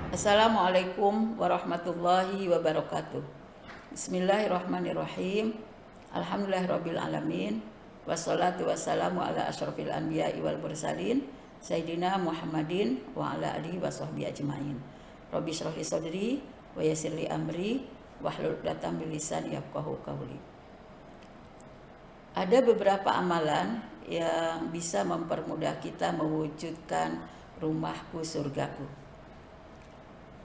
Assalamualaikum warahmatullahi wabarakatuh. Bismillahirrahmanirrahim. Alhamdulillahirabbil alamin. Wassalatu wassalamu ala asyrofil anbiya'i wal mursalin Sayyidina Muhammadin wa ala alihi wa sahbihi ajmain. Rabbi shrah li sadri wa yassir li amri wahlul 'uqdatam min lisani yafqahu qawli. Ada beberapa amalan yang bisa mempermudah kita mewujudkan rumahku surgaku.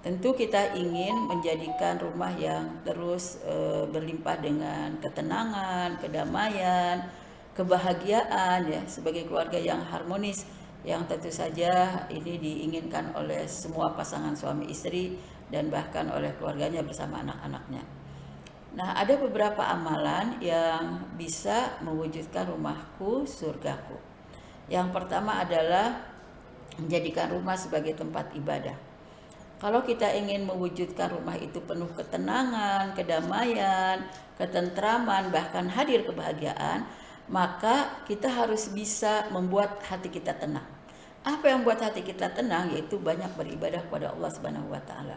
Tentu kita ingin menjadikan rumah yang terus berlimpah dengan ketenangan, kedamaian, kebahagiaan ya, sebagai keluarga yang harmonis, yang tentu saja ini diinginkan oleh semua pasangan suami istri dan bahkan oleh keluarganya bersama anak-anaknya. Nah, ada beberapa amalan yang bisa mewujudkan rumahku surgaku. Yang pertama adalah menjadikan rumah sebagai tempat ibadah. Kalau kita ingin mewujudkan rumah itu penuh ketenangan, kedamaian, ketentraman, bahkan hadir kebahagiaan, maka kita harus bisa membuat hati kita tenang. Apa yang membuat hati kita tenang? Yaitu banyak beribadah kepada Allah Subhanahu wa taala.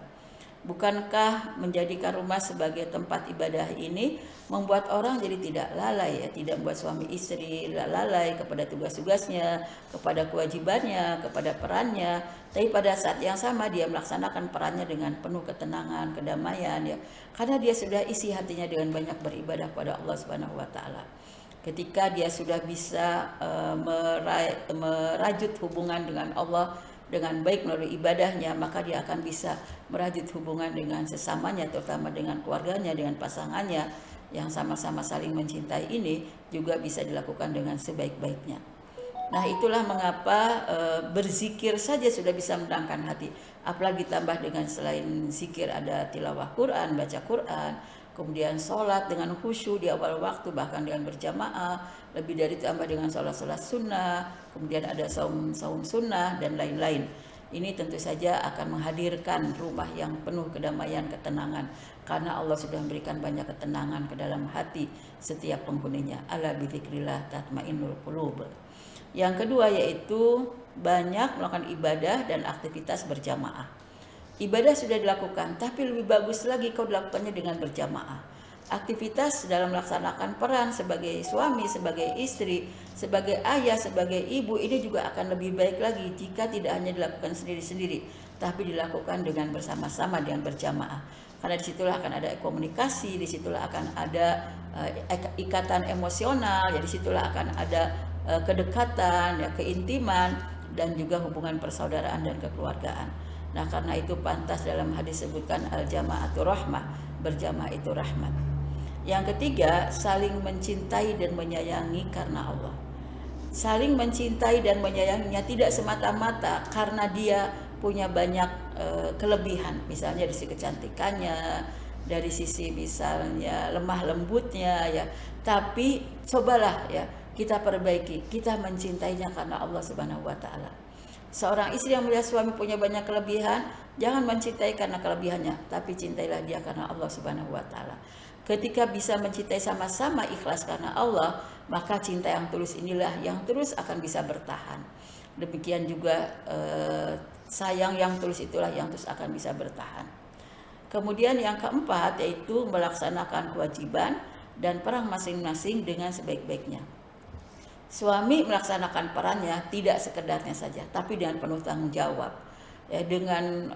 Bukankah menjadikan rumah sebagai tempat ibadah ini membuat orang jadi tidak lalai ya, tidak membuat suami istri lalai kepada tugas-tugasnya, kepada kewajibannya, kepada perannya, tapi pada saat yang sama dia melaksanakan perannya dengan penuh ketenangan, kedamaian ya, karena dia sudah isi hatinya dengan banyak beribadah kepada Allah Subhanahu wa taala. Ketika dia sudah bisa merajut hubungan dengan Allah dengan baik melalui ibadahnya, maka dia akan bisa merajut hubungan dengan sesamanya, terutama dengan keluarganya, dengan pasangannya yang sama-sama saling mencintai. Ini juga bisa dilakukan dengan sebaik-baiknya. Nah, itulah mengapa berzikir saja sudah bisa menenangkan hati. Apalagi ditambah dengan selain zikir ada tilawah Quran, baca Quran, kemudian sholat dengan khusyuk di awal waktu, bahkan dengan berjamaah, lebih dari tambah dengan sholat-sholat sunnah, kemudian ada saum sunnah dan lain-lain. Ini tentu saja akan menghadirkan rumah yang penuh kedamaian, ketenangan, karena Allah sudah memberikan banyak ketenangan ke dalam hati setiap penghuninya. Ala bidzikrillah tatmainnul qulub. Yang kedua yaitu banyak melakukan ibadah dan aktivitas berjamaah. Ibadah sudah dilakukan, tapi lebih bagus lagi kau dilakukannya dengan berjamaah. Aktivitas dalam melaksanakan peran sebagai suami, sebagai istri, sebagai ayah, sebagai ibu, ini juga akan lebih baik lagi jika tidak hanya dilakukan sendiri-sendiri, tapi dilakukan dengan bersama-sama, dengan berjamaah. Karena disitulah akan ada komunikasi, disitulah akan ada ikatan emosional, ya disitulah akan ada kedekatan, ya keintiman, dan juga hubungan persaudaraan dan kekeluargaan. Nah, karena itu pantas dalam hadis sebutkan al-jama'atu rahmah, berjamaah itu rahmat. Yang ketiga, saling mencintai dan menyayangi karena Allah. Saling mencintai dan menyayanginya tidak semata-mata karena dia punya banyak kelebihan, misalnya dari sisi kecantikannya, dari sisi misalnya lemah lembutnya ya, tapi cobalah ya kita perbaiki, kita mencintainya karena Allah Subhanahu wa taala. Seorang istri yang melihat suami punya banyak kelebihan, jangan mencintai karena kelebihannya, tapi cintailah dia karena Allah Subhanahu wa taala. Ketika bisa mencintai sama-sama ikhlas karena Allah, maka cinta yang tulus inilah yang terus akan bisa bertahan. Demikian juga sayang yang tulus itulah yang terus akan bisa bertahan. Kemudian yang keempat yaitu melaksanakan kewajiban dan peran masing-masing dengan sebaik-baiknya. Suami melaksanakan perannya tidak sekedarnya saja, tapi dengan penuh tanggung jawab, ya, dengan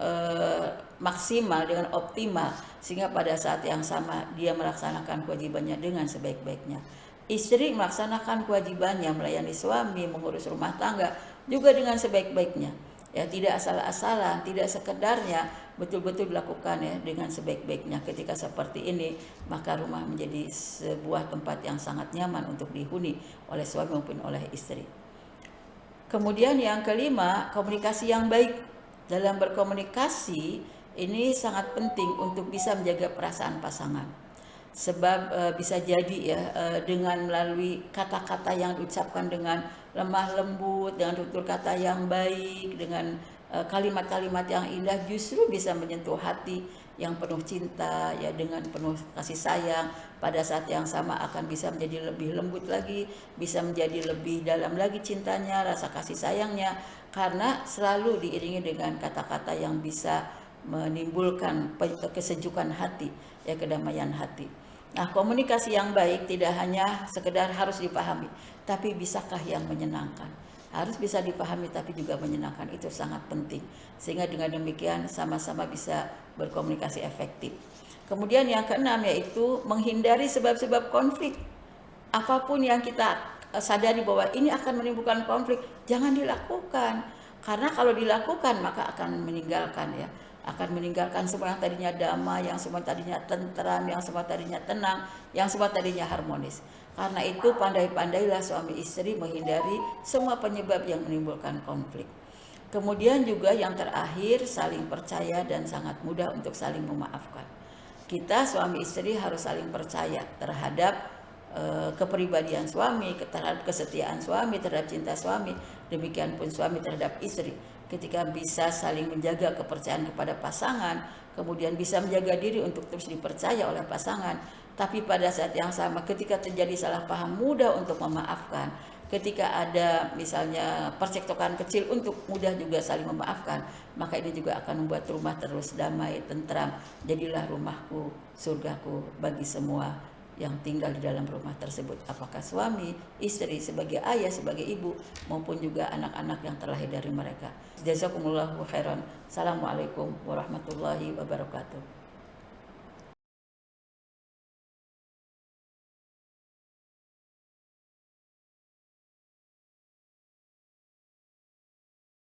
maksimal, dengan optimal, sehingga pada saat yang sama dia melaksanakan kewajibannya dengan sebaik-baiknya. Istri melaksanakan kewajibannya melayani suami, mengurus rumah tangga juga dengan sebaik-baiknya. Ya, tidak asal-asalan, tidak sekedarnya, betul-betul dilakukan ya dengan sebaik-baiknya. Ketika seperti ini, maka rumah menjadi sebuah tempat yang sangat nyaman untuk dihuni oleh suami maupun oleh istri. Kemudian yang kelima, komunikasi yang baik. Dalam berkomunikasi ini sangat penting untuk bisa menjaga perasaan pasangan. Sebab bisa jadi ya dengan melalui kata-kata yang diucapkan dengan lemah lembut, dengan tutur kata yang baik, dengan kalimat-kalimat yang indah, justru bisa menyentuh hati yang penuh cinta ya, dengan penuh kasih sayang. Pada saat yang sama akan bisa menjadi lebih lembut lagi, bisa menjadi lebih dalam lagi cintanya, rasa kasih sayangnya, karena selalu diiringi dengan kata-kata yang bisa menimbulkan kesejukan hati, ya kedamaian hati. Nah, komunikasi yang baik tidak hanya sekedar harus dipahami, tapi bisakah yang menyenangkan. Harus bisa dipahami tapi juga menyenangkan, itu sangat penting. Sehingga dengan demikian sama-sama bisa berkomunikasi efektif. Kemudian yang keenam yaitu menghindari sebab-sebab konflik. Apapun yang kita sadari bahwa ini akan menimbulkan konflik, jangan dilakukan. Karena kalau dilakukan maka akan meninggalkan ya. Akan meninggalkan semua yang tadinya damai, yang semua tadinya tentram, yang semua tadinya tenang, yang semua tadinya harmonis. Karena itu pandai-pandailah suami istri menghindari semua penyebab yang menimbulkan konflik. Kemudian juga yang terakhir, saling percaya dan sangat mudah untuk saling memaafkan. Kita suami istri harus saling percaya terhadap kepribadian suami, terhadap kesetiaan suami, terhadap cinta suami. Demikian pun suami terhadap istri. Ketika bisa saling menjaga kepercayaan kepada pasangan, kemudian bisa menjaga diri untuk terus dipercaya oleh pasangan, tapi pada saat yang sama ketika terjadi salah paham mudah untuk memaafkan, ketika ada misalnya percekcokan kecil untuk mudah juga saling memaafkan, maka ini juga akan membuat rumah terus damai, tentram. Jadilah rumahku, surgaku bagi semua yang tinggal di dalam rumah tersebut, apakah suami, istri, sebagai ayah, sebagai ibu, maupun juga anak-anak yang terlahir dari mereka. Jazakumullahu khairan. Assalamualaikum warahmatullahi wabarakatuh.